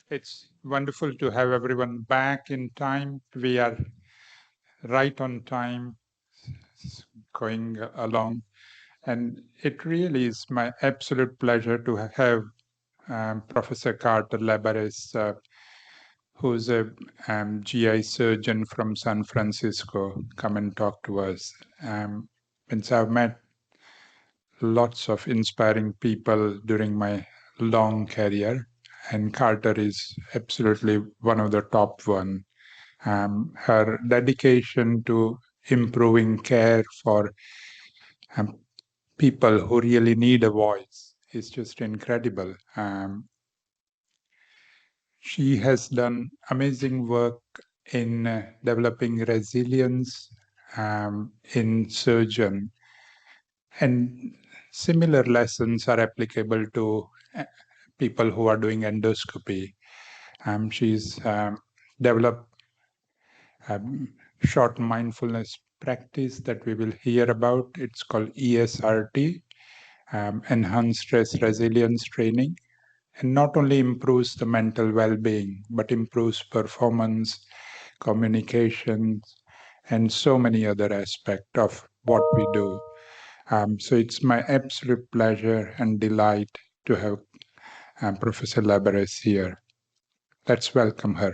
It's wonderful to have everyone back in time. We are right on time, going along. And it really is my absolute pleasure to have Professor Carter Labares, who's a GI surgeon from San Francisco, come and talk to us. Since I've met lots of inspiring people during my long career, and Carter is absolutely one of the top one. Her dedication to improving care for um, people who really need a voice is just incredible. She has done amazing work in developing resilience in surgeon, and similar lessons are applicable to people who are doing endoscopy. She's developed short mindfulness practice that we will hear about. It's called ESRT, Enhanced Stress Resilience Training, and not only improves the mental well-being, but improves performance, communications, and so many other aspects of what we do. So it's my absolute pleasure and delight to have Professor Labares here. Let's welcome her.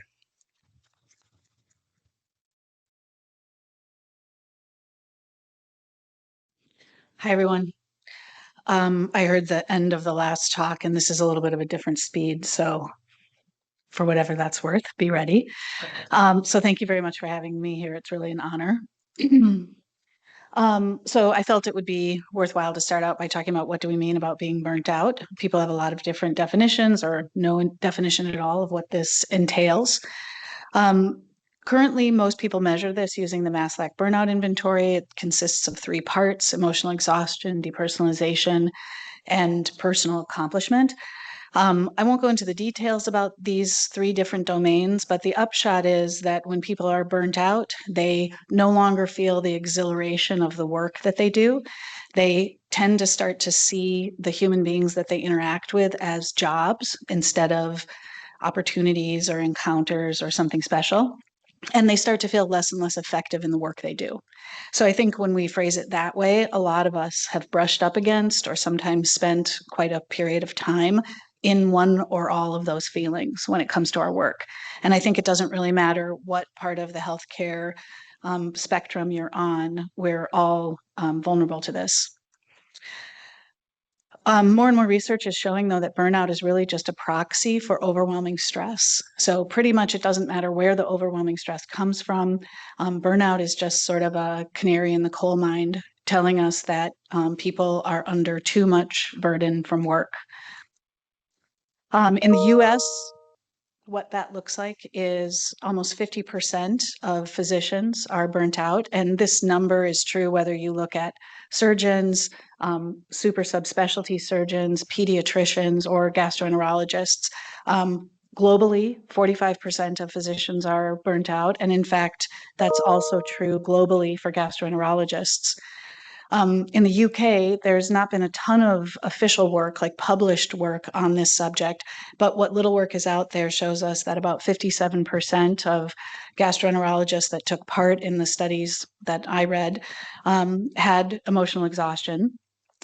Hi, everyone. I heard the end of the last talk, and this is a little bit of a different speed. So for whatever that's worth, be ready. So thank you very much for having me here. It's really an honor. So I felt it would be worthwhile to start out by talking about what do we mean about being burnt out. People have a lot of different definitions or no definition at all of what this entails. Currently, most people measure this using the Maslach burnout inventory. It consists of 3 parts: emotional exhaustion, depersonalization, and personal accomplishment. I won't go into the details about these 3 different domains, but the upshot is that when people are burnt out, they no longer feel the exhilaration of the work that they do. They tend to start to see the human beings that they interact with as jobs instead of opportunities or encounters or something special. And they start to feel less and less effective in the work they do. So I think when we phrase it that way, a lot of us have brushed up against or sometimes spent quite a period of time in one or all of those feelings when it comes to our work. And I think it doesn't really matter what part of the healthcare spectrum you're on, we're all vulnerable to this. More and more research is showing, though, that burnout is really just a proxy for overwhelming stress. So pretty much it doesn't matter where the overwhelming stress comes from. Burnout is just sort of a canary in the coal mine telling us that people are under too much burden from work. In the US, what that looks like is almost 50% of physicians are burnt out. And this number is true whether you look at surgeons, super subspecialty surgeons, pediatricians, or gastroenterologists. Globally, 45% of physicians are burnt out. And in fact, that's also true globally for gastroenterologists. In the UK, there's not been a ton of official work, like published work on this subject, but what little work is out there shows us that about 57% of gastroenterologists that took part in the studies that I read had emotional exhaustion.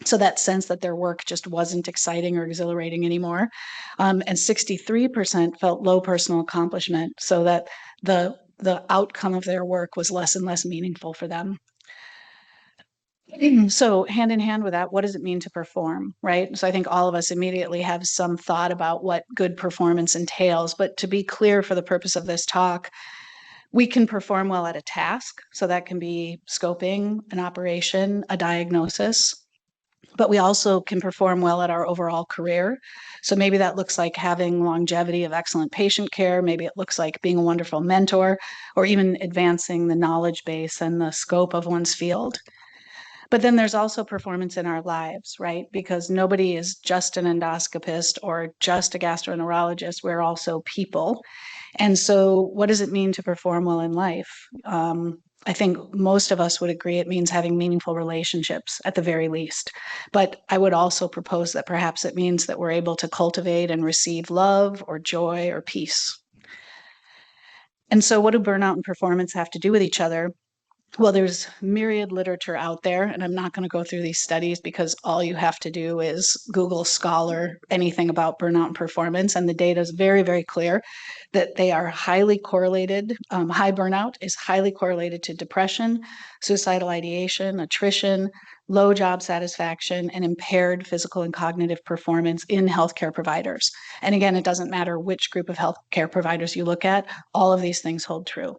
So that sense that their work just wasn't exciting or exhilarating anymore. And 63% felt low personal accomplishment, so that the outcome of their work was less and less meaningful for them. So hand in hand with that, what does it mean to perform, right? So I think all of us immediately have some thought about what good performance entails, but to be clear for the purpose of this talk, we can perform well at a task. So that can be scoping, an operation, a diagnosis, but we also can perform well at our overall career. So maybe that looks like having longevity of excellent patient care. Maybe it looks like being a wonderful mentor, or even advancing the knowledge base and the scope of one's field. But then there's also performance in our lives, right? Because nobody is just an endoscopist or just a gastroenterologist. We're also people. And so what does it mean to perform well in life? I think most of us would agree it means having meaningful relationships at the very least. But I would also propose that perhaps it means that we're able to cultivate and receive love or joy or peace. And so, what do burnout and performance have to do with each other? Well, there's myriad literature out there, and I'm not going to go through these studies because all you have to do is Google Scholar anything about burnout and performance, and the data is very, very clear that they are highly correlated. High burnout is highly correlated to depression, suicidal ideation, attrition, low job satisfaction, and impaired physical and cognitive performance in healthcare providers. And again, it doesn't matter which group of healthcare providers you look at, all of these things hold true.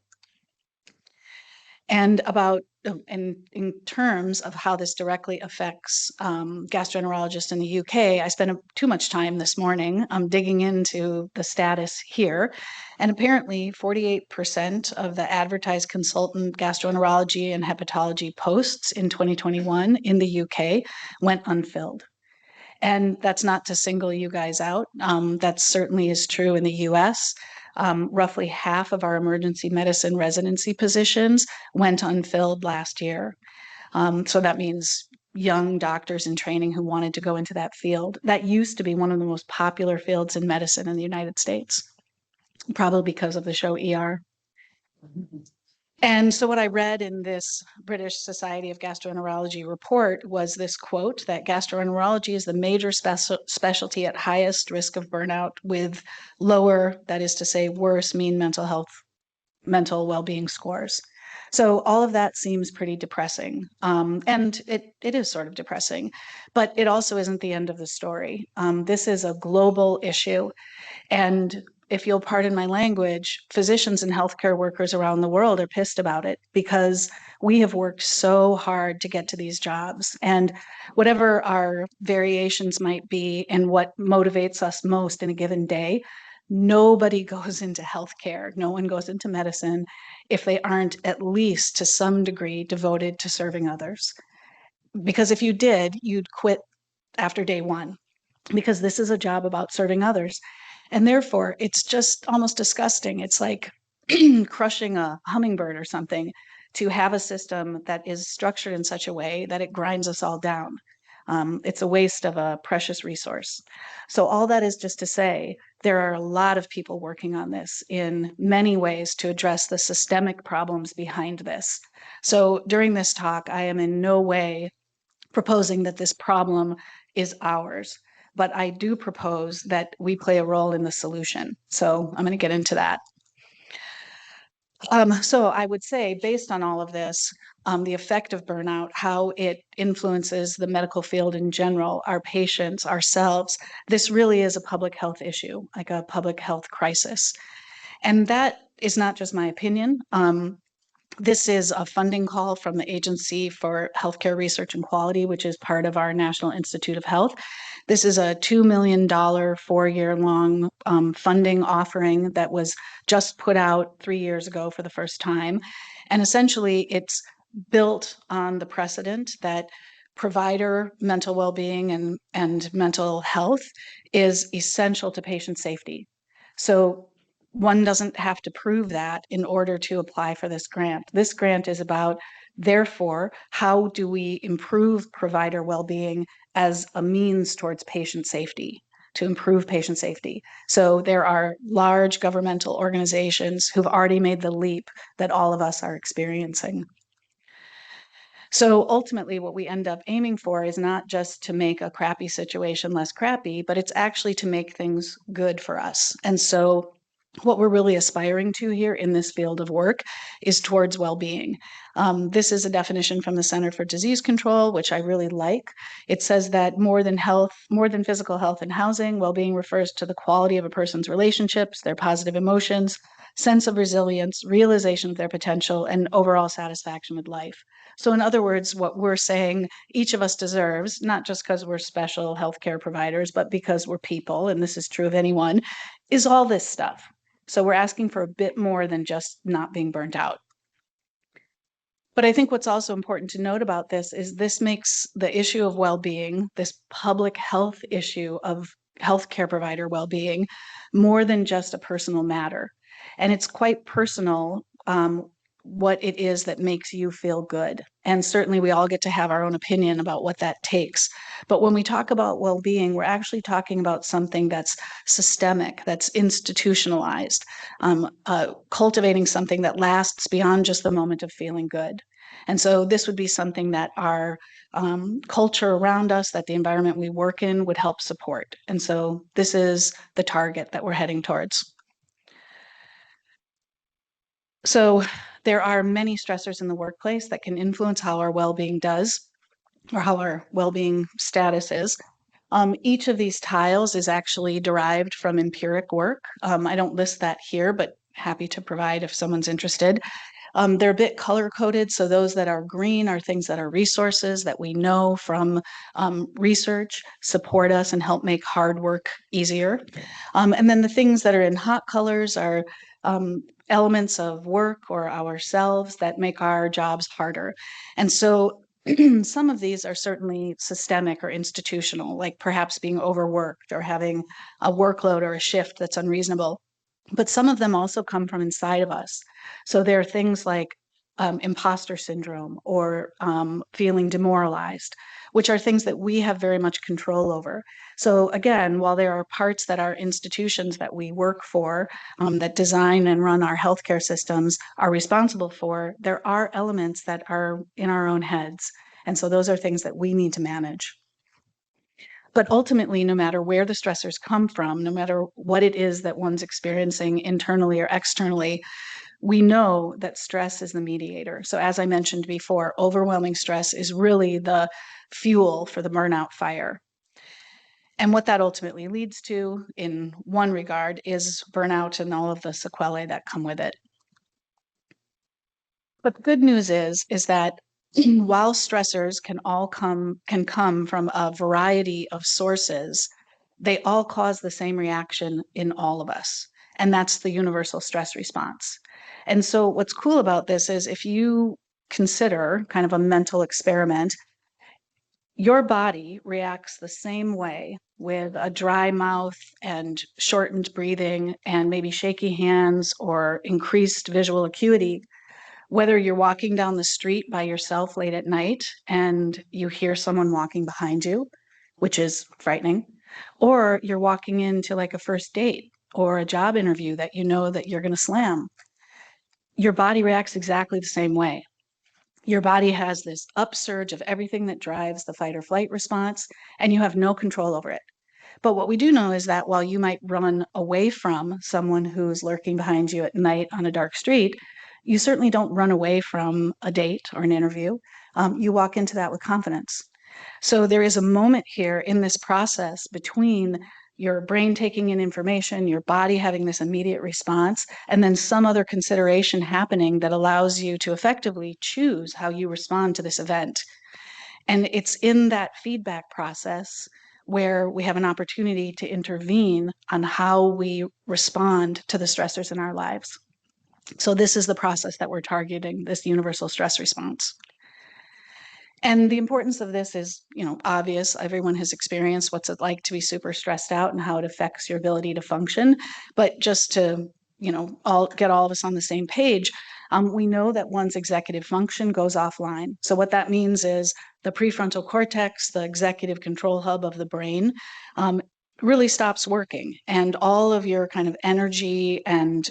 And about in terms of how this directly affects gastroenterologists in the UK, I spent too much time this morning digging into the status here. And apparently 48% of the advertised consultant gastroenterology and hepatology posts in 2021 in the UK went unfilled. And that's not to single you guys out. That certainly is true in the US. Roughly half of our emergency medicine residency positions went unfilled last year. So that means young doctors in training who wanted to go into that field. That used to be one of the most popular fields in medicine in the United States, probably because of the show ER. And so what I read in this British Society of Gastroenterology report was this quote that gastroenterology is the major specialty at highest risk of burnout with lower, that is to say, worse mean mental well-being scores. So all of that seems pretty depressing. And it is sort of depressing, but it also isn't the end of the story. This is a global issue. And if you'll pardon my language, physicians and healthcare workers around the world are pissed about it because we have worked so hard to get to these jobs. And whatever our variations might be and what motivates us most in a given day, nobody goes into healthcare, no one goes into medicine if they aren't at least to some degree devoted to serving others. Because if you did, you'd quit after day one, because this is a job about serving others. And therefore, it's just almost disgusting. It's like crushing a hummingbird or something to have a system that is structured in such a way that it grinds us all down. It's a waste of a precious resource. So all that is just to say, there are a lot of people working on this in many ways to address the systemic problems behind this. So during this talk, I am in no way proposing that this problem is ours, but I do propose that we play a role in the solution. So I'm going to get into that. So I would say, based on all of this, the effect of burnout, how it influences the medical field in general, our patients, ourselves, this really is a public health issue, like a public health crisis. And that is not just my opinion. This is a funding call from the Agency for Healthcare Research and Quality, which is part of our National Institute of Health. This is a $2 million, 4-year-long funding offering that was just put out 3 years ago for the first time. And essentially, it's built on the precedent that provider mental well-being and mental health is essential to patient safety. So one doesn't have to prove that in order to apply for this grant. This grant is about, therefore, how do we improve provider well-being as a means towards patient safety, to improve patient safety. So there are large governmental organizations who've already made the leap that all of us are experiencing. So ultimately, what we end up aiming for is not just to make a crappy situation less crappy, but it's actually to make things good for us. And so what we're really aspiring to here in this field of work is towards well-being. This is a definition from the Center for Disease Control, which I really like. It says that more than physical health and housing, well-being refers to the quality of a person's relationships, their positive emotions, sense of resilience, realization of their potential, and overall satisfaction with life. So in other words, what we're saying each of us deserves, not just because we're special healthcare providers, but because we're people, and this is true of anyone, is all this stuff. So we're asking for a bit more than just not being burnt out. But I think what's also important to note about this is this makes the issue of well-being, this public health issue of healthcare provider well-being, more than just a personal matter. And it's quite personal what it is that makes you feel good. And certainly we all get to have our own opinion about what that takes. But when we talk about well-being, we're actually talking about something that's systemic, that's institutionalized, cultivating something that lasts beyond just the moment of feeling good. And so this would be something that our culture around us, that the environment we work in would help support. And so this is the target that we're heading towards. So there are many stressors in the workplace that can influence how our well-being does, or how our well-being status is. Each of these tiles is actually derived from empiric work. I don't list that here, but happy to provide if someone's interested. They're a bit color-coded, so those that are green are things that are resources that we know from research, support us and help make hard work easier. And then the things that are in hot colors are elements of work or ourselves that make our jobs harder. And so some of these are certainly systemic or institutional, like perhaps being overworked or having a workload or a shift that's unreasonable. But some of them also come from inside of us. So there are things like imposter syndrome or feeling demoralized, which are things that we have very much control over. So again, while there are parts that our institutions that we work for, that design and run our healthcare systems are responsible for, there are elements that are in our own heads. And so those are things that we need to manage. But ultimately, no matter where the stressors come from, no matter what it is that one's experiencing internally or externally, we know that stress is the mediator. So as I mentioned before, overwhelming stress is really the fuel for the burnout fire. And what that ultimately leads to, in one regard, is burnout and all of the sequelae that come with it. But the good news is that while stressors can come from a variety of sources, they all cause the same reaction in all of us, and that's the universal stress response. And so what's cool about this is if you consider kind of a mental experiment, your body reacts the same way with a dry mouth and shortened breathing and maybe shaky hands or increased visual acuity, whether you're walking down the street by yourself late at night and you hear someone walking behind you, which is frightening, or you're walking into like a first date or a job interview that you know that you're going to slam. Your body reacts exactly the same way. Your body has this upsurge of everything that drives the fight or flight response, and you have no control over it. But what we do know is that while you might run away from someone who's lurking behind you at night on a dark street, you certainly don't run away from a date or an interview. You walk into that with confidence. So there is a moment here in this process between your brain taking in information, your body having this immediate response, and then some other consideration happening that allows you to effectively choose how you respond to this event. And it's in that feedback process where we have an opportunity to intervene on how we respond to the stressors in our lives. So this is the process that we're targeting, this universal stress response. And the importance of this is, obvious. Everyone has experienced what's it like to be super stressed out and how it affects your ability to function. But just to, get all of us on the same page, we know that one's executive function goes offline. So what that means is the prefrontal cortex, the executive control hub of the brain, really stops working, and all of your kind of energy and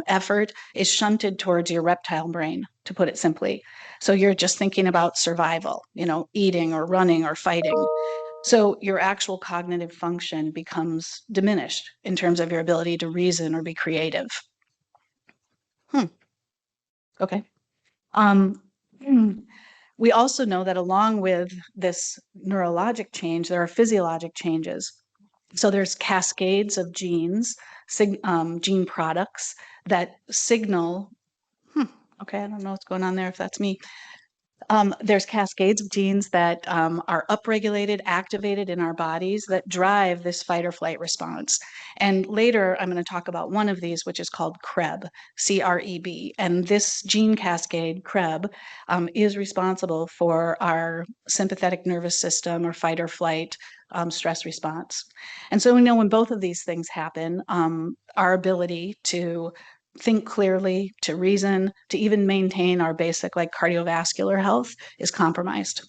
effort is shunted towards your reptile brain, to put it simply. So you're just thinking about survival, eating or running or fighting. So your actual cognitive function becomes diminished in terms of your ability to reason or be creative. Okay. We also know that along with this neurologic change, there are physiologic changes. So there's cascades of genes, gene products that signal, okay, I don't know what's going on there if that's me. There's cascades of genes that are upregulated, activated in our bodies that drive this fight or flight response. And later, I'm going to talk about one of these, which is called CREB, C-R-E-B. And this gene cascade, CREB, is responsible for our sympathetic nervous system or fight or flight stress response. And so we know when both of these things happen, our ability to think clearly, to reason, to even maintain our basic like cardiovascular health is compromised.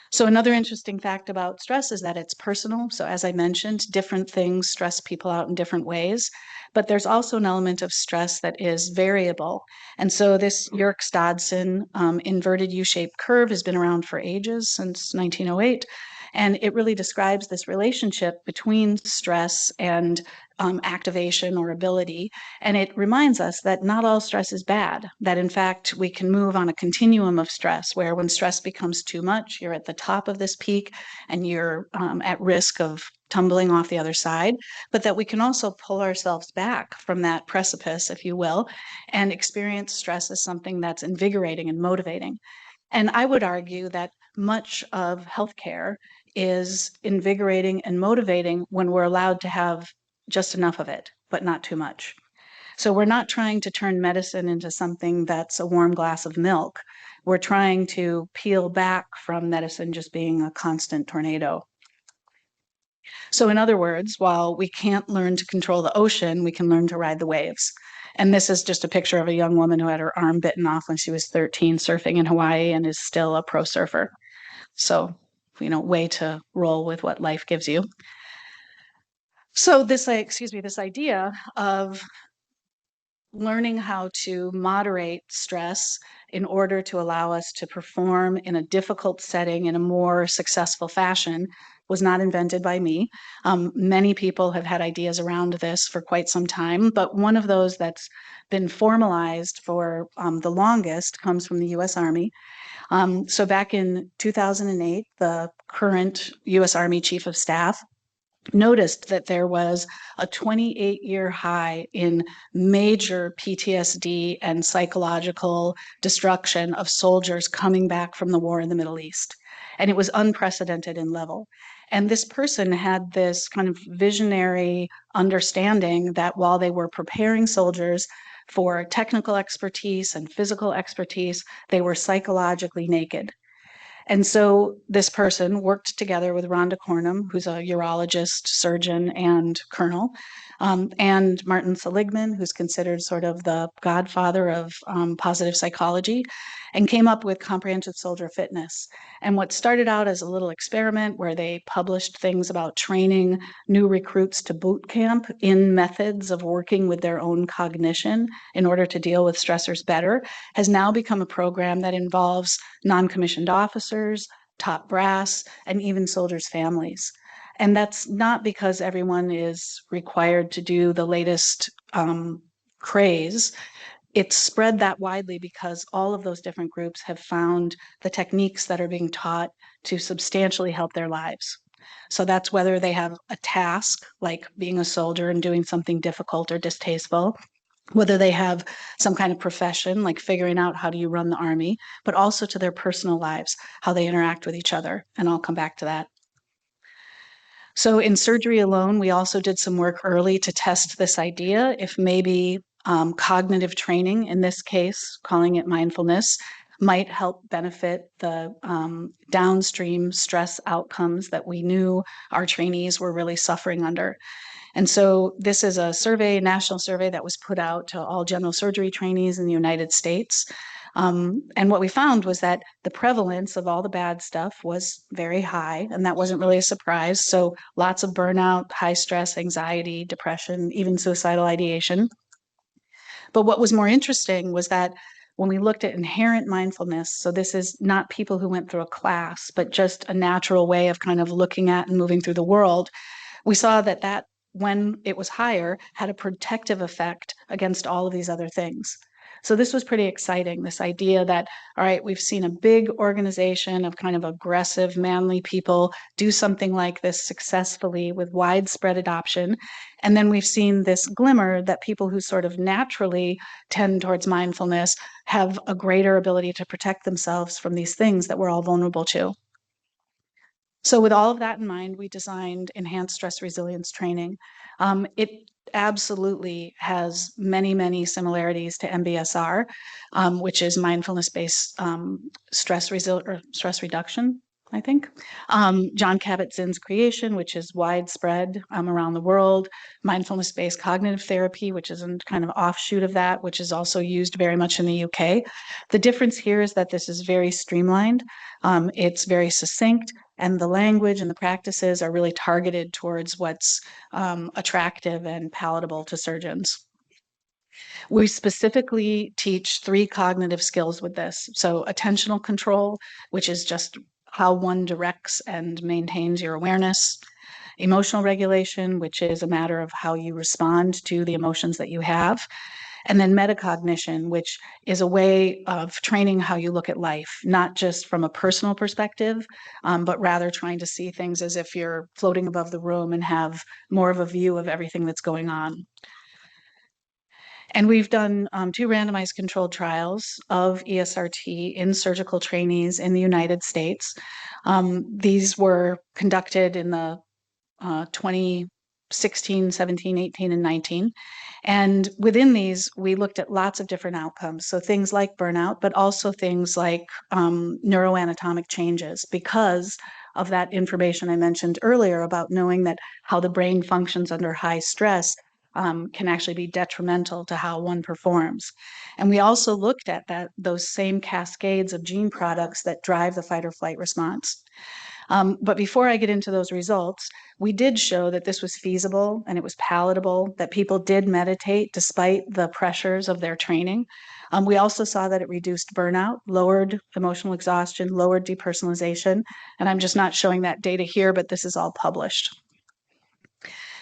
So another interesting fact about stress is that it's personal. So as I mentioned, different things stress people out in different ways, but there's also an element of stress that is variable. And so this Yerkes-Dodson inverted U-shaped curve has been around for ages, since 1908. And it really describes this relationship between stress and activation or ability. And it reminds us that not all stress is bad, that in fact, we can move on a continuum of stress where when stress becomes too much, you're at the top of this peak and you're at risk of tumbling off the other side, but that we can also pull ourselves back from that precipice, if you will, and experience stress as something that's invigorating and motivating. And I would argue that much of healthcare is invigorating and motivating when we're allowed to have just enough of it, but not too much. So we're not trying to turn medicine into something that's a warm glass of milk. We're trying to peel back from medicine just being a constant tornado. So in other words, while we can't learn to control the ocean, we can learn to ride the waves. And this is just a picture of a young woman who had her arm bitten off when she was 13 surfing in Hawaii and is still a pro surfer. So, way to roll with what life gives you. So this idea of learning how to moderate stress in order to allow us to perform in a difficult setting in a more successful fashion was not invented by me. Many people have had ideas around this for quite some time, but one of those that's been formalized for the longest comes from the US Army. So back in 2008, the current US Army Chief of Staff noticed that there was a 28-year high in major PTSD and psychological destruction of soldiers coming back from the war in the Middle East. And it was unprecedented in level. And this person had this kind of visionary understanding that while they were preparing soldiers for technical expertise and physical expertise, they were psychologically naked. And so this person worked together with Rhonda Cornum, who's a urologist, surgeon, and colonel, and Martin Seligman, who's considered sort of the godfather of positive psychology, and came up with Comprehensive Soldier Fitness. And what started out as a little experiment where they published things about training new recruits to boot camp in methods of working with their own cognition in order to deal with stressors better, has now become a program that involves non-commissioned officers, top brass, and even soldiers' families. And that's not because everyone is required to do the latest craze. It's spread that widely because all of those different groups have found the techniques that are being taught to substantially help their lives. So that's whether they have a task like being a soldier and doing something difficult or distasteful, whether they have some kind of profession like figuring out how do you run the Army, but also to their personal lives, how they interact with each other. And I'll come back to that. So in surgery alone, we also did some work early to test this idea if maybe cognitive training, in this case, calling it mindfulness, might help benefit the downstream stress outcomes that we knew our trainees were really suffering under. And so this is a survey, national survey that was put out to all general surgery trainees in the United States. And what we found was that the prevalence of all the bad stuff was very high, and that wasn't really a surprise. So lots of burnout, high stress, anxiety, depression, even suicidal ideation. But what was more interesting was that when we looked at inherent mindfulness, so this is not people who went through a class, but just a natural way of kind of looking at and moving through the world, we saw that when it was higher, had a protective effect against all of these other things. So this was pretty exciting, this idea that, all right, we've seen a big organization of kind of aggressive, manly people do something like this successfully with widespread adoption. And then we've seen this glimmer that people who sort of naturally tend towards mindfulness have a greater ability to protect themselves from these things that we're all vulnerable to. So with all of that in mind, we designed enhanced stress resilience training. It absolutely has many, many similarities to MBSR, which is mindfulness-based stress reduction. I think. Jon Kabat-Zinn's creation, which is widespread around the world, mindfulness-based cognitive therapy, which is a kind of offshoot of that, which is also used very much in the UK. The difference here is that this is very streamlined. It's very succinct, and the language and the practices are really targeted towards what's attractive and palatable to surgeons. We specifically teach 3 cognitive skills with this. So attentional control, which is just how one directs and maintains your awareness. Emotional regulation, which is a matter of how you respond to the emotions that you have. And then metacognition, which is a way of training how you look at life, not just from a personal perspective, but rather trying to see things as if you're floating above the room and have more of a view of everything that's going on. And we've done 2 randomized controlled trials of ESRT in surgical trainees in the United States. These were conducted in the 2016, 17, 18, and 19. And within these, we looked at lots of different outcomes. So things like burnout, but also things like neuroanatomic changes, because of that information I mentioned earlier about knowing that how the brain functions under high stress can actually be detrimental to how one performs. And we also looked at those same cascades of gene products that drive the fight or flight response. But before I get into those results, we did show that this was feasible and it was palatable, that people did meditate despite the pressures of their training. We also saw that it reduced burnout, lowered emotional exhaustion, lowered depersonalization. And I'm just not showing that data here, but this is all published.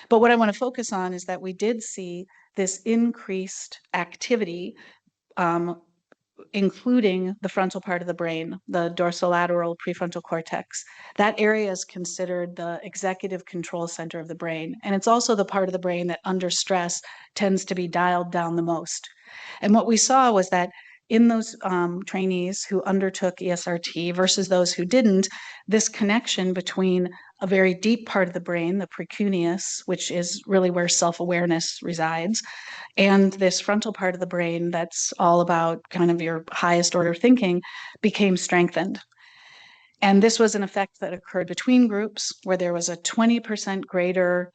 But what I want to focus on is that we did see this increased activity, including the frontal part of the brain, the dorsolateral prefrontal cortex. That area is considered the executive control center of the brain. And it's also the part of the brain that under stress tends to be dialed down the most. And what we saw was that in those trainees who undertook ESRT versus those who didn't, this connection between a very deep part of the brain, the precuneus, which is really where self-awareness resides, and this frontal part of the brain that's all about kind of your highest order thinking, became strengthened. And this was an effect that occurred between groups where there was a 20% greater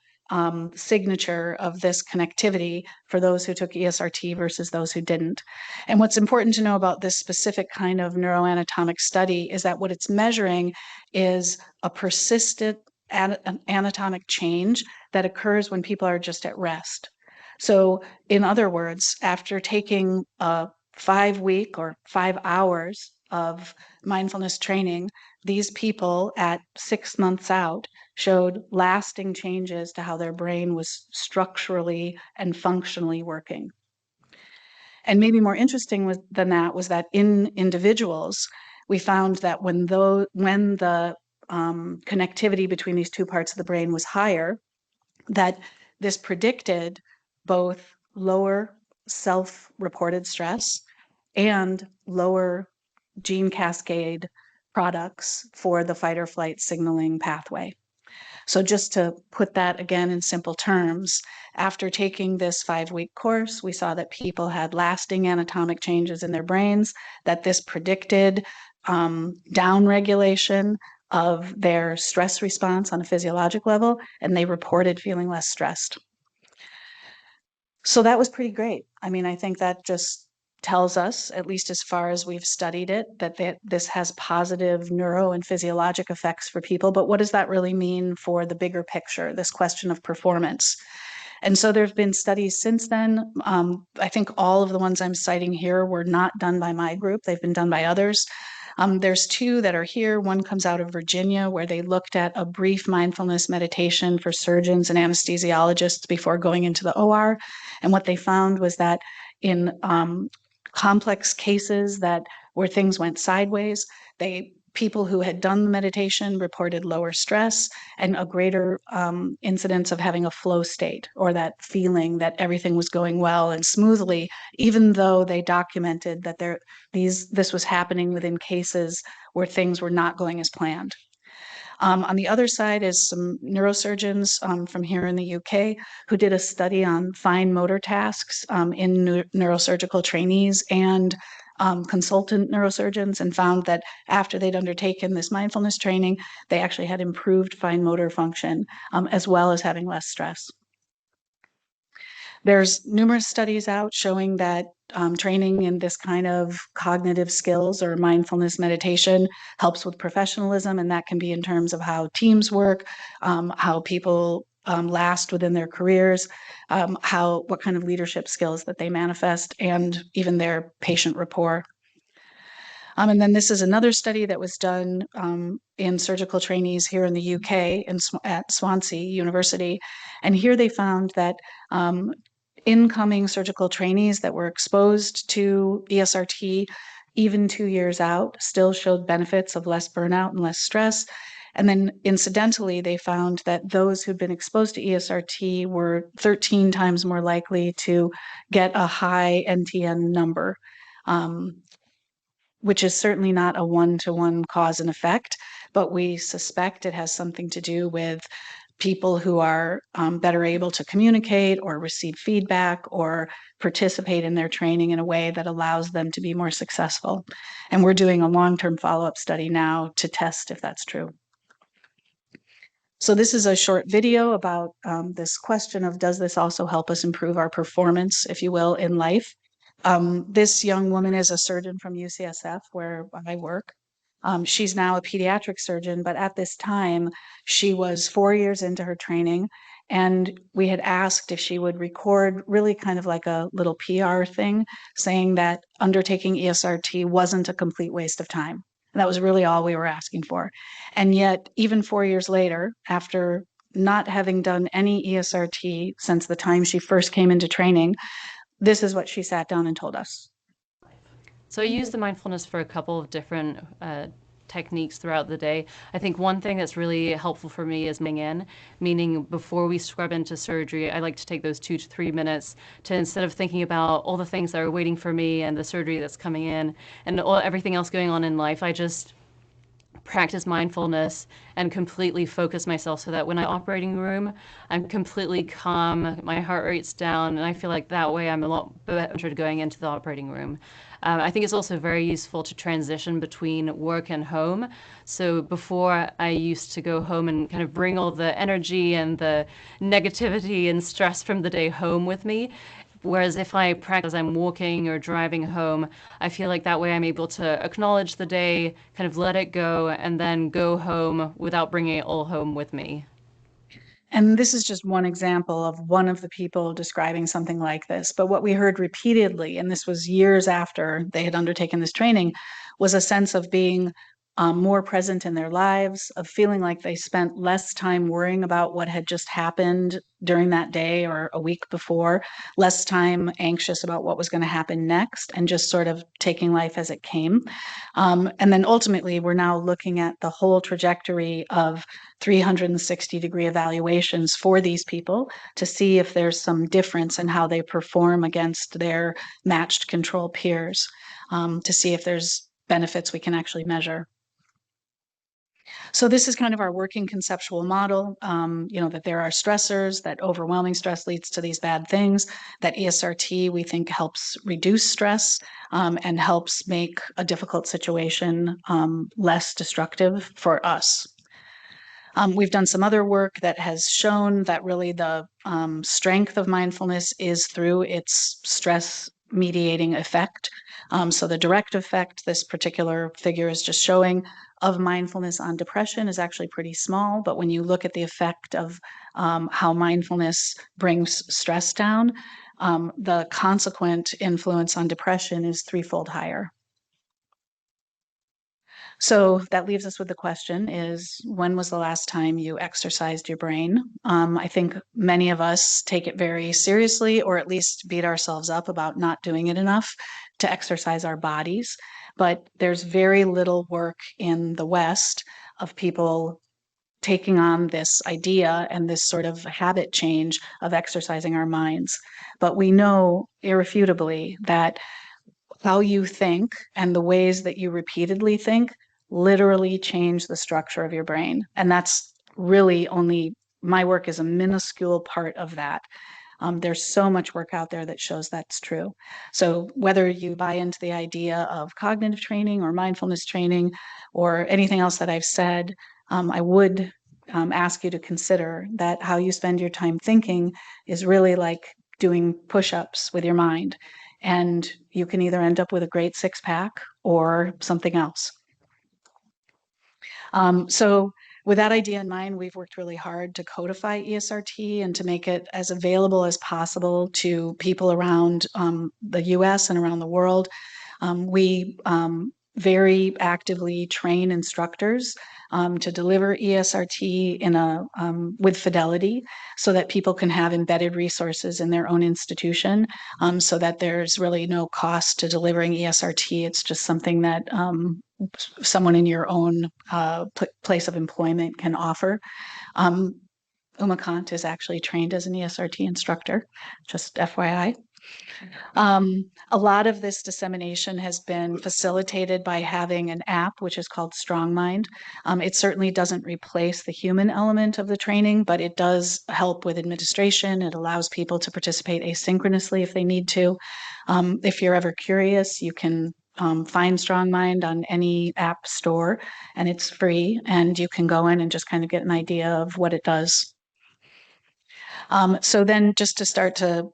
signature of this connectivity for those who took ESRT versus those who didn't. And what's important to know about this specific kind of neuroanatomic study is that what it's measuring is a persistent anatomic change that occurs when people are just at rest. So in other words, after taking a 5-week or 5 hours of mindfulness training, these people at 6 months out showed lasting changes to how their brain was structurally and functionally working. And maybe more interesting than that was that in individuals, we found that when the connectivity between these 2 parts of the brain was higher, that this predicted both lower self-reported stress and lower gene cascade products for the fight or flight signaling pathway. So just to put that again in simple terms, after taking this 5-week course, we saw that people had lasting anatomic changes in their brains, that this predicted downregulation of their stress response on a physiologic level, and they reported feeling less stressed. So that was pretty great. I mean, I think that just tells us, at least as far as we've studied it, that this has positive neuro and physiologic effects for people. But what does that really mean for the bigger picture, this question of performance? And so there's been studies since then. I think all of the ones I'm citing here were not done by my group. They've been done by others. There's 2 that are here. One comes out of Virginia, where they looked at a brief mindfulness meditation for surgeons and anesthesiologists before going into the OR. And what they found was that in complex cases where things went sideways, people who had done the meditation reported lower stress and a greater incidence of having a flow state, or that feeling that everything was going well and smoothly, even though they documented that this was happening within cases where things were not going as planned. On the other side is some neurosurgeons from here in the UK who did a study on fine motor tasks in neurosurgical trainees and consultant neurosurgeons and found that after they'd undertaken this mindfulness training, they actually had improved fine motor function, as well as having less stress. There's numerous studies out showing that training in this kind of cognitive skills or mindfulness meditation helps with professionalism, and that can be in terms of how teams work, how people last within their careers, what kind of leadership skills that they manifest, and even their patient rapport. And then this is another study that was done in surgical trainees here in the UK at Swansea University. And here they found that incoming surgical trainees that were exposed to ESRT even 2 years out still showed benefits of less burnout and less stress. And then incidentally, they found that those who'd been exposed to ESRT were 13 times more likely to get a high NTN number, which is certainly not a one-to-one cause and effect, but we suspect it has something to do with people who are better able to communicate or receive feedback or participate in their training in a way that allows them to be more successful. And we're doing a long-term follow-up study now to test if that's true. So this is a short video about this question of, does this also help us improve our performance, if you will, in life? This young woman is a surgeon from UCSF, where I work. She's now a pediatric surgeon, but at this time, she was 4 years into her training, and we had asked if she would record really kind of like a little PR thing, saying that undertaking ESRT wasn't a complete waste of time. And that was really all we were asking for. And yet, even 4 years later, after not having done any ESRT since the time she first came into training, this is what she sat down and told us. So I use the mindfulness for a couple of different techniques throughout the day. I think one thing that's really helpful for me is meaning before we scrub into surgery, I like to take those 2 to 3 minutes to, instead of thinking about all the things that are waiting for me and the surgery that's coming in and everything else going on in life, I just practice mindfulness and completely focus myself so that when I'm in the operating room, I'm completely calm, my heart rate's down, and I feel like that way I'm a lot better going into the operating room. I think it's also very useful to transition between work and home. So before, I used to go home and kind of bring all the energy and the negativity and stress from the day home with me. Whereas if I practice as I'm walking or driving home, I feel like that way I'm able to acknowledge the day, kind of let it go, and then go home without bringing it all home with me. And this is just one example of one of the people describing something like this. But what we heard repeatedly, and this was years after they had undertaken this training, was a sense of being more present in their lives, of feeling like they spent less time worrying about what had just happened during that day or a week before, less time anxious about what was going to happen next, and just sort of taking life as it came. And then ultimately, we're now looking at the whole trajectory of 360-degree evaluations for these people to see if there's some difference in how they perform against their matched control peers, to see if there's benefits we can actually measure. So this is kind of our working conceptual model, that there are stressors, that overwhelming stress leads to these bad things, that ESRT we think helps reduce stress and helps make a difficult situation less destructive for us. We've done some other work that has shown that really the strength of mindfulness is through its stress mediating effect. So the direct effect this particular figure is just showing of mindfulness on depression is actually pretty small, but when you look at the effect of how mindfulness brings stress down, the consequent influence on depression is threefold higher. So that leaves us with the question is, when was the last time you exercised your brain? I think many of us take it very seriously, or at least beat ourselves up about not doing it enough to exercise our bodies. But there's very little work in the West of people taking on this idea and this sort of habit change of exercising our minds. But we know irrefutably that how you think and the ways that you repeatedly think literally change the structure of your brain. And that's really only, my work is a minuscule part of that. There's so much work out there that shows that's true. So whether you buy into the idea of cognitive training or mindfulness training or anything else that I've said, I would ask you to consider that how you spend your time thinking is really like doing push-ups with your mind. And you can either end up with a great six-pack or something else. So with that idea in mind, we've worked really hard to codify ESRT and to make it as available as possible to people around the US and around the world. We very actively train instructors to deliver ESRT in a with fidelity so that people can have embedded resources in their own institution, so that there's really no cost to delivering ESRT. It's just something that someone in your own place of employment can offer. Uma Kant is actually trained as an ESRT instructor, just FYI. A lot of this dissemination has been facilitated by having an app, which is called StrongMind. It certainly doesn't replace the human element of the training, but it does help with administration. It allows people to participate asynchronously if they need to. If you're ever curious, you can find StrongMind on any app store, and it's free, and you can go in and just kind of get an idea of what it does. So then just to start to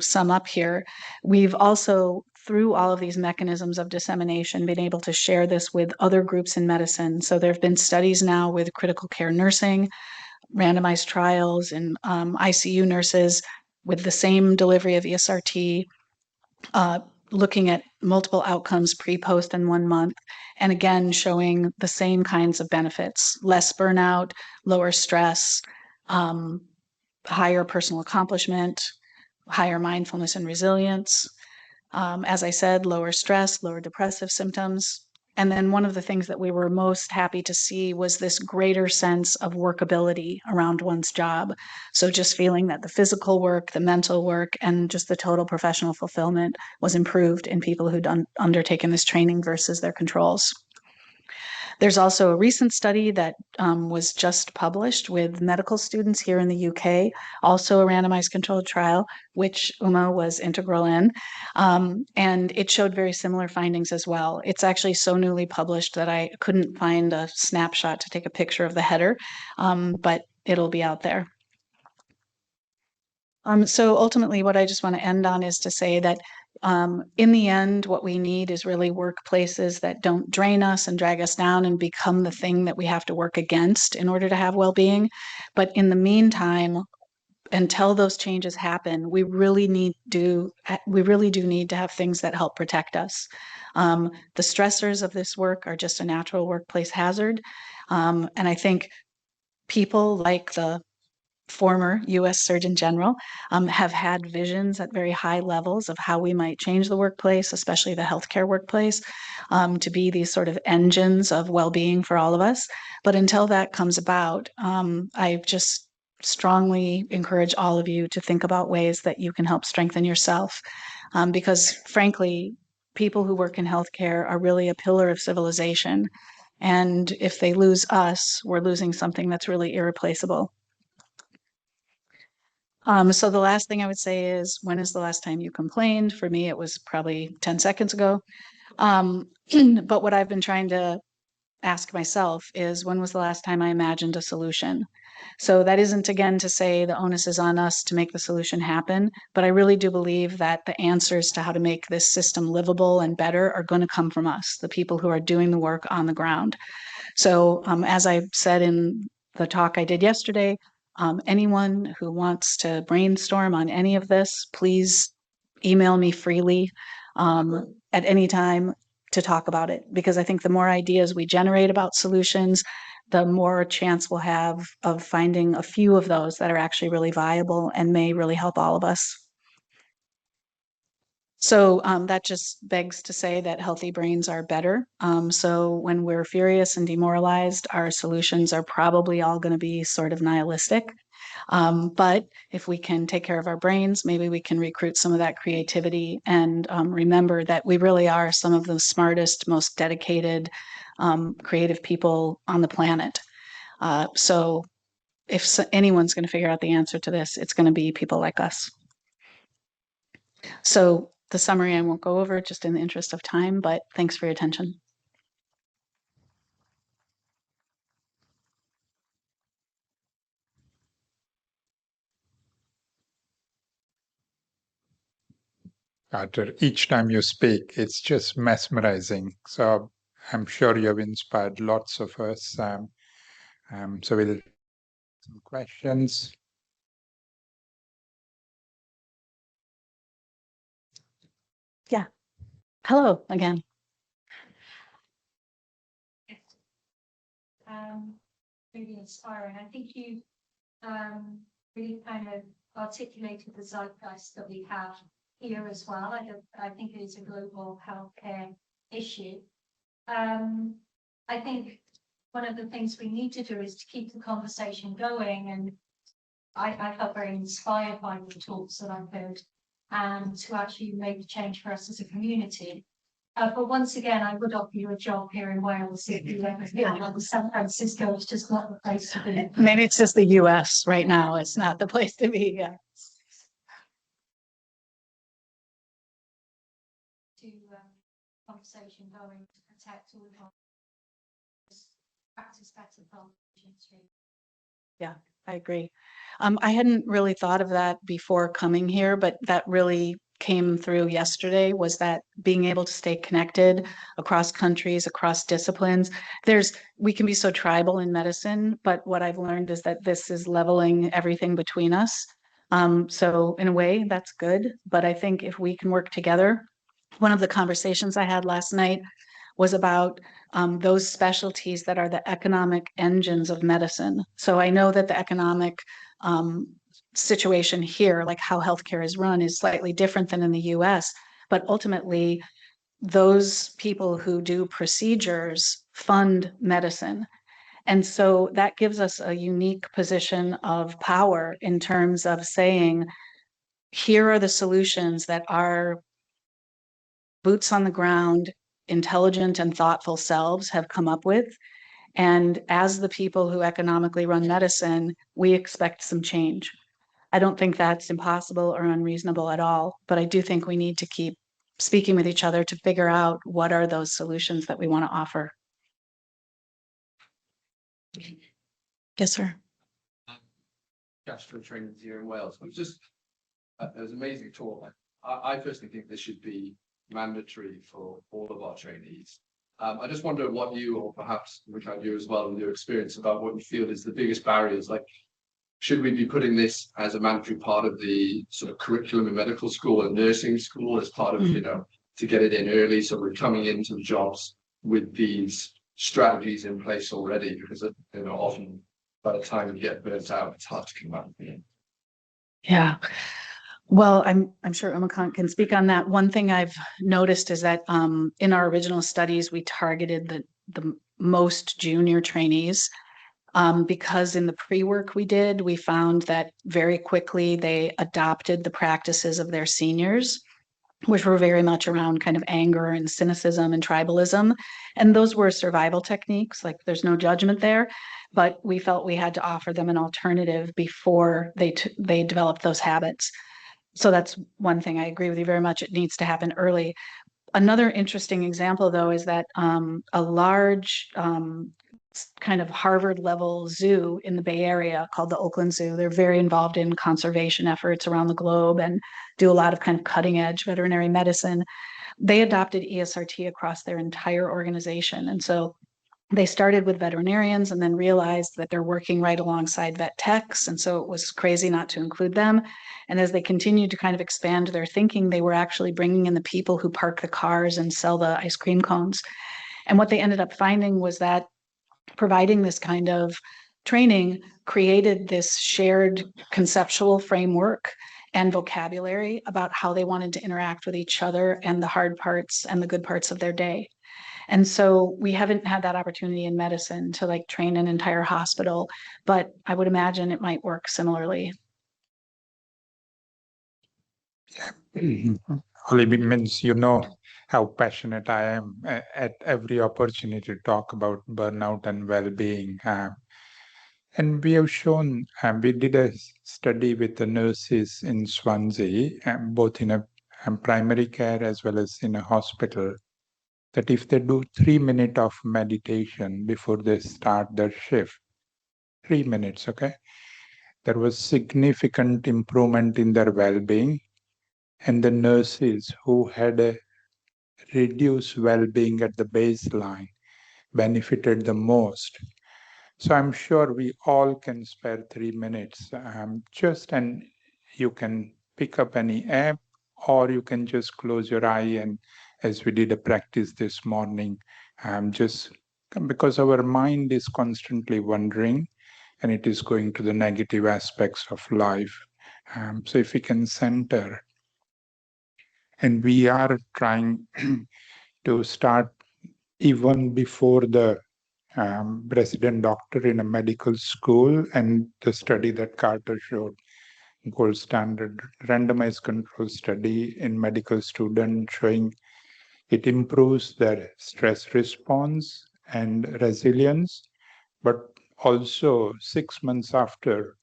sum up here, we've also, through all of these mechanisms of dissemination, been able to share this with other groups in medicine. So there have been studies now with critical care nursing, randomized trials in ICU nurses with the same delivery of ESRT, looking at multiple outcomes pre-post in 1 month, and again, showing the same kinds of benefits: less burnout, lower stress, higher personal accomplishment, higher mindfulness and resilience. As I said, lower stress, lower depressive symptoms. And then one of the things that we were most happy to see was this greater sense of workability around one's job. So just feeling that the physical work, the mental work, and just the total professional fulfillment was improved in people who'd undertaken this training versus their controls. There's also a recent study that was just published with medical students here in the UK, also a randomized controlled trial, which Uma was integral in. And it showed very similar findings as well. It's actually so newly published that I couldn't find a snapshot to take a picture of the header, but it'll be out there. So ultimately, what I just want to end on is to say that in the end, what we need is really workplaces that don't drain us and drag us down and become the thing that we have to work against in order to have well-being. But in the meantime, until those changes happen, we really do need to have things that help protect us. The stressors of this work are just a natural workplace hazard. And I think people like the former US Surgeon General have had visions at very high levels of how we might change the workplace, especially the healthcare workplace, to be these sort of engines of well-being for all of us. But until that comes about, I just strongly encourage all of you to think about ways that you can help strengthen yourself. Because frankly, people who work in healthcare are really a pillar of civilization. And if they lose us, we're losing something that's really irreplaceable. So the last thing I would say is, when is the last time you complained? For me, it was probably 10 seconds ago. But what I've been trying to ask myself is, when was the last time I imagined a solution? So that isn't, again, to say the onus is on us to make the solution happen, but I really do believe that the answers to how to make this system livable and better are going to come from us, the people who are doing the work on the ground. So as I said in the talk I did yesterday, anyone who wants to brainstorm on any of this, please email me freely at any time to talk about it, because I think the more ideas we generate about solutions, the more chance we'll have of finding a few of those that are actually really viable and may really help all of us. So that just begs to say that healthy brains are better. So when we're furious and demoralized, our solutions are probably all going to be sort of nihilistic. But if we can take care of our brains, maybe we can recruit some of that creativity and remember that we really are some of the smartest, most dedicated, creative people on the planet. So if anyone's going to figure out the answer to this, it's going to be people like us. So the summary I won't go over just in the interest of time, but thanks for your attention. After each time you speak, it's just mesmerizing. So I'm sure you've inspired lots of us. So we'll some questions. Yeah. Hello again. Really inspiring. I think you really kind of articulated the zeitgeist that we have here as well. I think it is a global healthcare issue. I think one of the things we need to do is to keep the conversation going, and I felt very inspired by the talks that I've heard, and to actually make a change for us as a community. But once again, I would offer you a job here in Wales if you ever feel like San Francisco is just not the place to be. Maybe it's just the US right now. It's not the place to be. Yeah. To conversation going to protect all of our practice better for patients. I agree. I hadn't really thought of that before coming here, but that really came through yesterday, was that being able to stay connected across countries, across disciplines. We can be so tribal in medicine, but what I've learned is that this is leveling everything between us. So in a way, that's good. But I think if we can work together, one of the conversations I had last night was about those specialties that are the economic engines of medicine. So I know that the economic situation here, like how healthcare is run, is slightly different than in the US, but ultimately those people who do procedures fund medicine. And so that gives us a unique position of power in terms of saying, here are the solutions that our boots on the ground, intelligent and thoughtful selves have come up with. And as the people who economically run medicine, we expect some change. I don't think that's impossible or unreasonable at all, but I do think we need to keep speaking with each other to figure out what are those solutions that we want to offer. Yes, sir. Gastro trainings here in Wales. It was an amazing talk. I personally think this should be mandatory for all of our trainees. I just wonder what you, or perhaps Richard, you as well, in your experience, about what you feel is the biggest barriers. Like, should we be putting this as a mandatory part of the sort of curriculum in medical school and nursing school as part of, to get it in early, so we're coming into the jobs with these strategies in place already? Because often by the time you get burnt out, it's hard to come back. Yeah. Well, I'm sure Umakant can speak on that. One thing I've noticed is that in our original studies, we targeted the most junior trainees because in the pre-work we did, we found that very quickly they adopted the practices of their seniors, which were very much around kind of anger and cynicism and tribalism. And those were survival techniques, like there's no judgment there, but we felt we had to offer them an alternative before they developed those habits. So that's one thing. I agree with you very much. It needs to happen early. Another interesting example, though, is that a large kind of Harvard level zoo in the Bay Area called the Oakland Zoo, they're very involved in conservation efforts around the globe and do a lot of kind of cutting edge veterinary medicine. They adopted ESRT across their entire organization. And so they started with veterinarians and then realized that they're working right alongside vet techs. And so it was crazy not to include them. And as they continued to kind of expand their thinking, they were actually bringing in the people who park the cars and sell the ice cream cones. And what they ended up finding was that providing this kind of training created this shared conceptual framework and vocabulary about how they wanted to interact with each other and the hard parts and the good parts of their day. And so we haven't had that opportunity in medicine to like train an entire hospital, but I would imagine it might work similarly. Only means how passionate I am at every opportunity to talk about burnout and well-being. And we have shown, we did a study with the nurses in Swansea, both in a primary care as well as in a hospital, that if they do 3 minutes of meditation before they start their shift, 3 minutes, okay, there was significant improvement in their well-being, and the nurses who had a reduced well-being at the baseline benefited the most. So I'm sure we all can spare 3 minutes. And you can pick up any app, or you can just close your eye, and as we did a practice this morning, just because our mind is constantly wandering and it is going to the negative aspects of life. So if we can center, and we are trying to start even before the resident doctor in a medical school, and the study that Carter showed, gold standard randomized control study in medical students, showing it improves their stress response and resilience, but also 6 months after,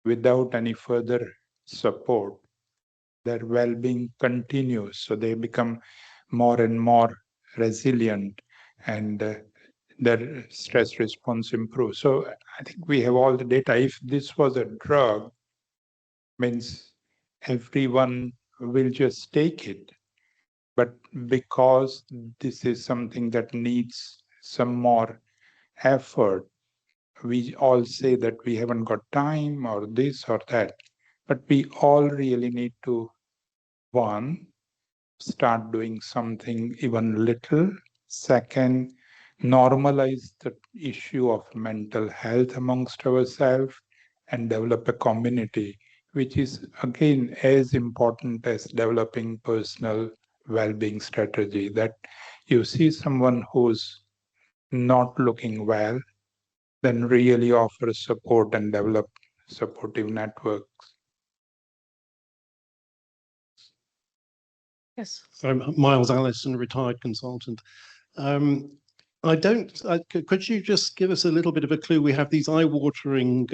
without any further support, their well-being continues. So they become more and more resilient, and their stress response improves. So I think we have all the data. If this was a drug, means everyone will just take it. But because this is something that needs some more effort, we all say that we haven't got time or this or that. But we all really need to, one, start doing something even little. Second, normalize the issue of mental health amongst ourselves and develop a community, which is again as important as developing personal well-being strategy. That you see someone who's not looking well, then really offer support and develop supportive networks. Yes. I'm Miles Allison, retired consultant. Could you just give us a little bit of a clue? We have these eye-watering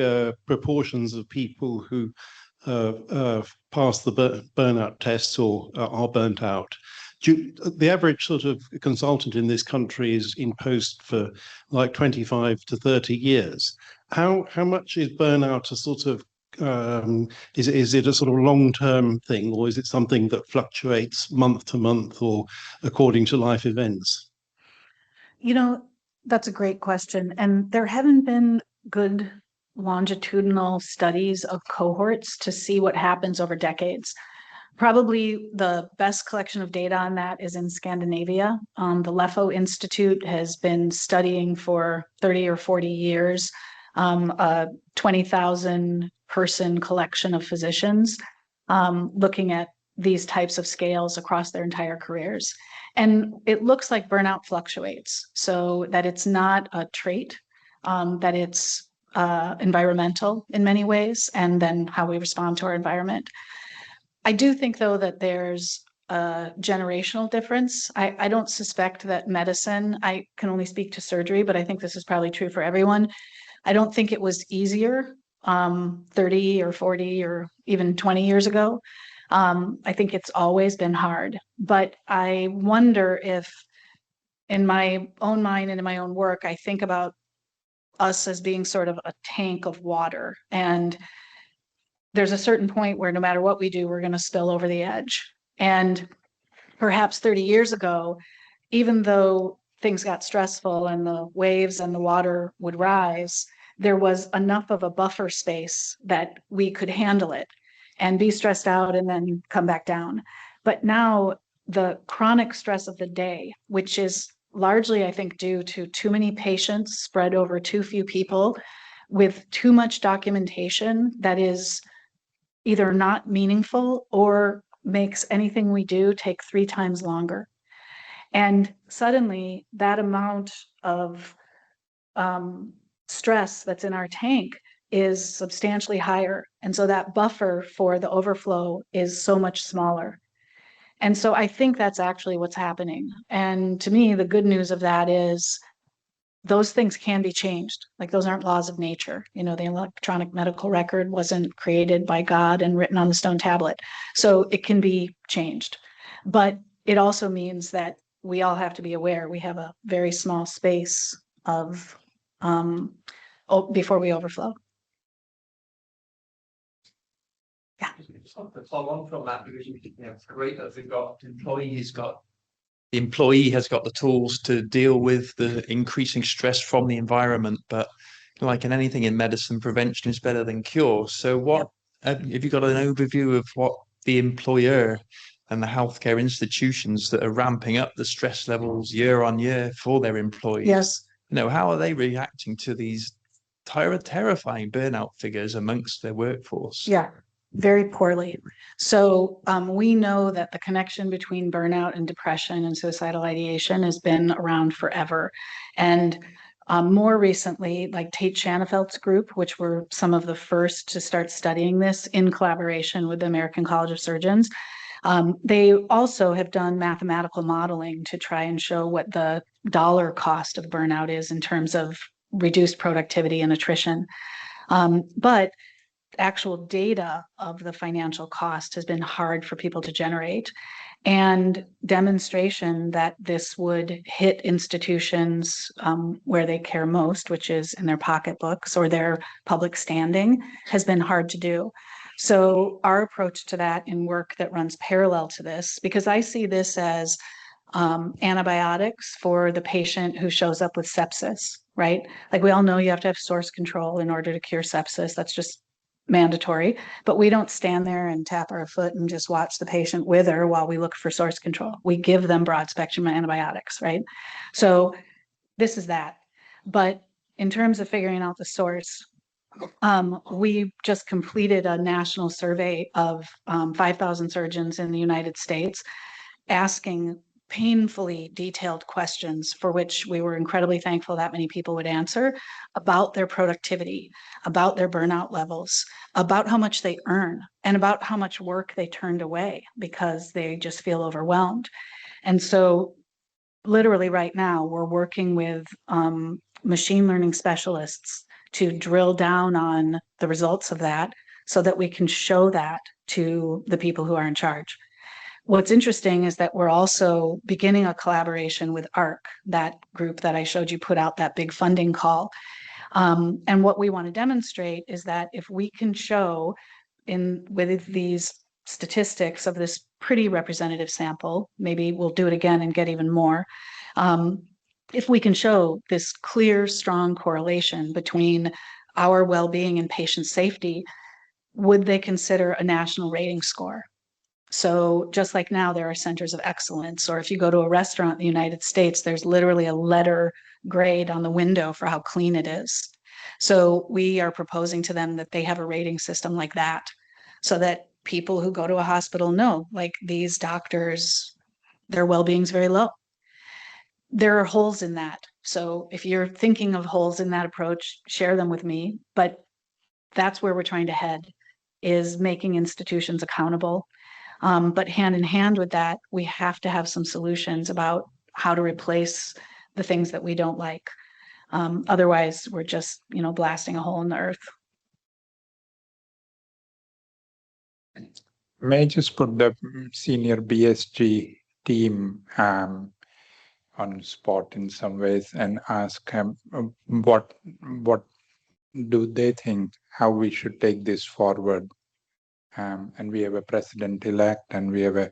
proportions of people who pass the burnout tests or are burnt out. The average sort of consultant in this country is in post for like 25 to 30 years. How much is burnout a sort of is it a sort of long-term thing, or is it something that fluctuates month to month or according to life events? You know, that's a great question. And there haven't been good longitudinal studies of cohorts to see what happens over decades. Probably the best collection of data on that is in Scandinavia. The Leffo Institute has been studying for 30 or 40 years, a 20,000 person collection of physicians, looking at these types of scales across their entire careers. And it looks like burnout fluctuates, so that it's not a trait, that it's environmental in many ways, and then how we respond to our environment. I do think, though, that there's a generational difference. I don't suspect that medicine, I can only speak to surgery, but I think this is probably true for everyone. I don't think it was easier 30 or 40 or even 20 years ago. I think it's always been hard, but I wonder if in my own mind and in my own work, I think about us as being sort of a tank of water. And there's a certain point where no matter what we do, we're going to spill over the edge. And perhaps 30 years ago, even though things got stressful and the waves and the water would rise, there was enough of a buffer space that we could handle it and be stressed out and then come back down. But now the chronic stress of the day, which is largely, I think, due to too many patients spread over too few people with too much documentation that is either not meaningful or makes anything we do take 3 times longer. And suddenly that amount of stress that's in our tank is substantially higher. And so that buffer for the overflow is so much smaller. And so I think that's actually what's happening. And to me, the good news of that is those things can be changed. Like those aren't laws of nature. You know, the electronic medical record wasn't created by God and written on the stone tablet. So it can be changed. But it also means that we all have to be aware we have a very small space of before we overflow. To follow on from that, because it's great that they've got the employee has got the tools to deal with the increasing stress from the environment. But like in anything in medicine, prevention is better than cure. So what have you got an overview of what the employer and the healthcare institutions that are ramping up the stress levels year on year for their employees? Yes. You know, how are they reacting to these terrifying burnout figures amongst their workforce? Yeah, very poorly. So we know that the connection between burnout and depression and suicidal ideation has been around forever. And more recently, like Tate Shanafelt's group, which were some of the first to start studying this in collaboration with the American College of Surgeons, they also have done mathematical modeling to try and show what the dollar cost of burnout is in terms of reduced productivity and attrition. But actual data of the financial cost has been hard for people to generate, and demonstration that this would hit institutions where they care most, which is in their pocketbooks or their public standing, has been hard to do. So our approach to that in work that runs parallel to this, because I see this as antibiotics for the patient who shows up with sepsis, right? Like we all know you have to have source control in order to cure sepsis. That's just mandatory, but we don't stand there and tap our foot and just watch the patient wither while we look for source control. We give them broad spectrum antibiotics, right? So this is that. But in terms of figuring out the source, we just completed a national survey of 5,000 surgeons in the United States, asking painfully detailed questions for which we were incredibly thankful that many people would answer, about their productivity, about their burnout levels, about how much they earn, and about how much work they turned away because they just feel overwhelmed. And so literally right now, we're working with machine learning specialists to drill down on the results of that so that we can show that to the people who are in charge. What's interesting is that we're also beginning a collaboration with ARC, that group that I showed you put out that big funding call. And what we want to demonstrate is that if we can show with these statistics of this pretty representative sample, maybe we'll do it again and get even more. If we can show this clear, strong correlation between our well-being and patient safety, would they consider a national rating score? So just like now there are centers of excellence, or if you go to a restaurant in the United States, there's literally a letter grade on the window for how clean it is. So we are proposing to them that they have a rating system like that, so that people who go to a hospital know, like, these doctors, their well-being is very low. There are holes in that. So if you're thinking of holes in that approach, share them with me. But that's where we're trying to head, is making institutions accountable. But hand in hand with that, we have to have some solutions about how to replace the things that we don't like. Otherwise, we're just, blasting a hole in the earth. May I just put the senior BSG team on spot in some ways and ask what do they think how we should take this forward? And we have a president-elect, and we have a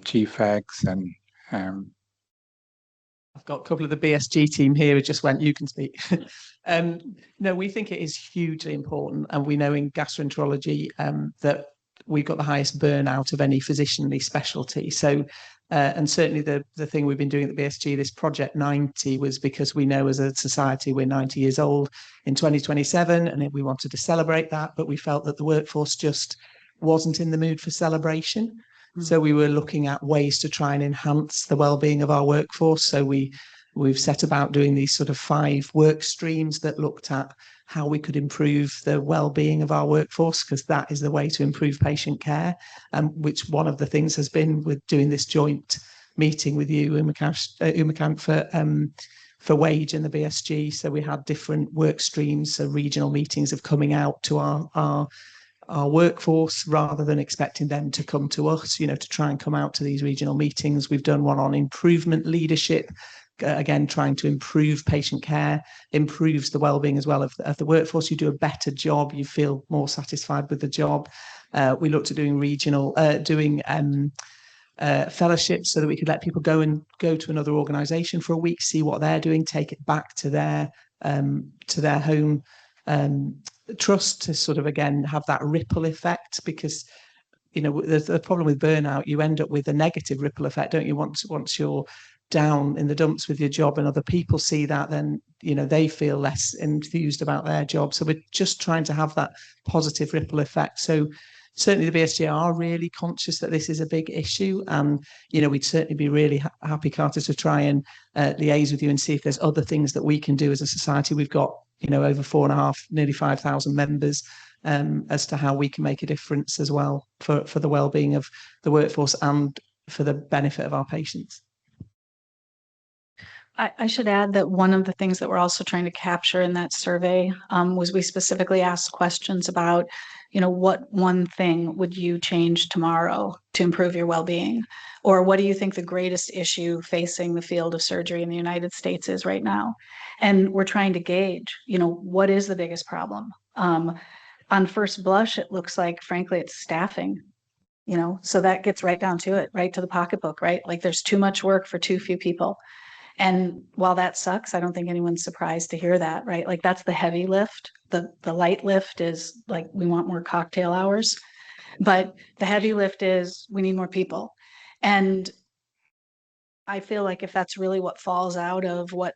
chief ex, and I've got a couple of the BSG team here who just went, you can speak. No, we think it is hugely important. And we know in gastroenterology that we've got the highest burnout of any physicianly specialty. So, and certainly the thing we've been doing at the BSG, this Project 90, was because we know as a society we're 90 years old in 2027, and we wanted to celebrate that, but we felt that the workforce just wasn't in the mood for celebration. Mm-hmm. So we were looking at ways to try and enhance the well-being of our workforce. So we've set about doing these sort of 5 work streams that looked at how we could improve the well-being of our workforce, because that is the way to improve patient care. Which one of the things has been with doing this joint meeting with you, Uma Kanf, for wage in the BSG. So we had different work streams, so regional meetings of coming out to our workforce rather than expecting them to come to us, to try and come out to these regional meetings. We've done one on improvement leadership, again, trying to improve patient care, improves the well-being as well of the workforce. You do a better job, you feel more satisfied with the job. We looked at doing fellowships so that we could let people go to another organisation for a week, see what they're doing, take it back to their home trust to sort of, again, have that ripple effect, because there's a problem with burnout. You end up with a negative ripple effect, don't you? Once you're down in the dumps with your job and other people see that, then they feel less enthused about their job. So we're just trying to have that positive ripple effect. So certainly the BSG are really conscious that this is a big issue, and we'd certainly be really happy, Carter, to try and liaise with you and see if there's other things that we can do as a society. We've got over 4.5, nearly 5,000 members, as to how we can make a difference as well for the well-being of the workforce and for the benefit of our patients. I should add that one of the things that we're also trying to capture in that survey was we specifically asked questions about, what one thing would you change tomorrow to improve your well-being? Or what do you think the greatest issue facing the field of surgery in the United States is right now? And we're trying to gauge, what is the biggest problem? On first blush, it looks like, frankly, it's staffing. So that gets right down to it, right to the pocketbook, right? Like there's too much work for too few people. And while that sucks, I don't think anyone's surprised to hear that, right? Like that's the heavy lift. The light lift is like, we want more cocktail hours, but the heavy lift is we need more people. And I feel like if that's really what falls out of what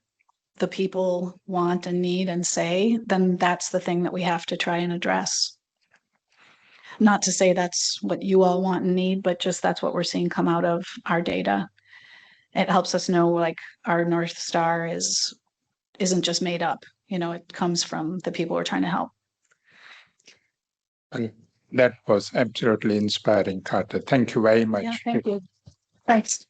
the people want and need and say, then that's the thing that we have to try and address. Not to say that's what you all want and need, but just that's what we're seeing come out of our data. It helps us know, like, our North Star isn't just made up. It comes from the people we're trying to help. And that was absolutely inspiring, Carter. Thank you very much. Yeah, thank you. Thanks.